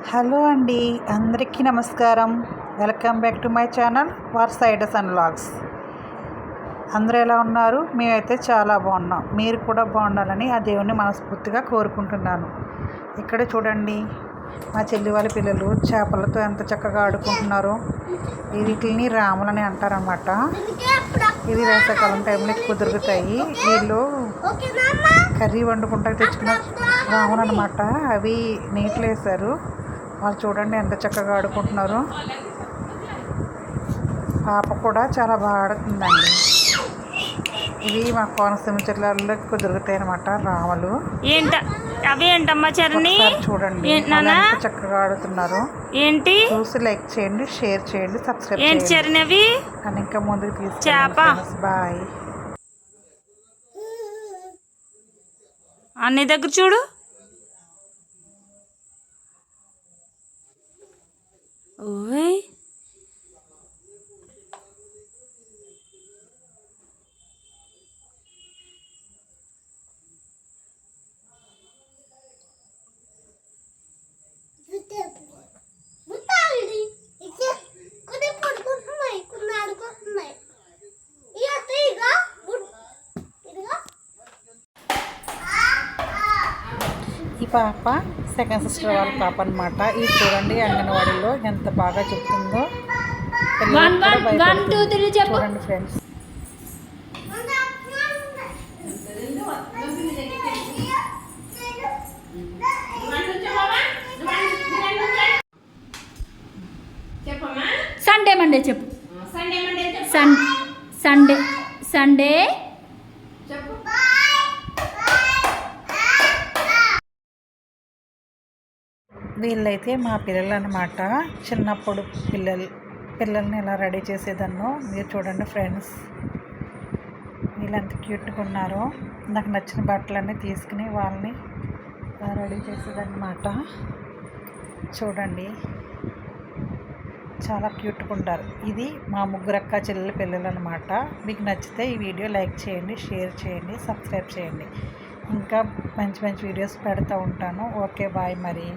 Hello అండి, అందరికీ నమస్కారం. Welcome back to my channel వర్సైడస్ అండ్ వ్లాగ్స్. అందరూ ఎలా ఉన్నారు? మేమైతే చాలా బాగున్నాం. మీరు కూడా బాగుండాలని ఆ దేవుణ్ణి మనస్ఫూర్తిగా కోరుకుంటున్నాను. ఇక్కడ చూడండి, మా చెల్లి వాళ్ళ పిల్లలు చేపలతో ఎంత చక్కగా ఆడుకుంటున్నారో. వీటిని రాములని అంటారన్నమాట. ఇది వేసవికాలం టైంలో ఎక్కువ దొరుకుతాయి. వీళ్ళు కర్రీ వండుకుంటా తెచ్చుకున్న రాములు అనమాట. అవి నీటిలో వేశారు. వాళ్ళు చూడండి ఎంత చక్కగా ఆడుకుంటున్నారు. పాప కూడా చాలా బాగా ఆడుతుందండి. ఇవి మా కోనసీమ జిల్లాలో ఎక్కువ దొరుకుతాయి అనమాట రాములు. చూడండి ఎంత చక్కగా ఆడుతున్నారు. చూసి లైక్ చేయండి, షేర్ చేయండి, సబ్స్క్రైబ్ చేయండి. అని ఇంకా ముందుకు తీసుకెళ్ళండి. బాయ్. అన్ని దగ్గర చూడు. ఓయ్ ఈ పాప సెకండ్ సిస్టర్ వాళ్ళ పాప అనమాట. ఇది చూడండి అంగన్వాడీలో ఎంత బాగా చెప్తుందో. చూడండి ఫ్రెండ్స్. సండే మండే చెప్పు. సండే సండే వీళ్ళైతే మా పిల్లలు అనమాట. చిన్నప్పుడు పిల్లల్ని ఎలా రెడీ చేసేదాన్నో మీరు చూడండి ఫ్రెండ్స్. వీళ్ళు ఎంత క్యూట్గా ఉన్నారో. నాకు నచ్చిన బట్టలన్నీ తీసుకుని వాళ్ళని రెడీ చేసేదన్నమాట. చూడండి చాలా క్యూట్గా ఉంటారు. ఇది మా ముగ్గురు అక్క చెల్లెల పిల్లలు అనమాట. మీకు నచ్చితే ఈ వీడియో లైక్ చేయండి, షేర్ చేయండి, సబ్స్క్రైబ్ చేయండి. ఇంకా మంచి మంచి వీడియోస్ పెడతా ఉంటాను. ఓకే బాయ్ మరి.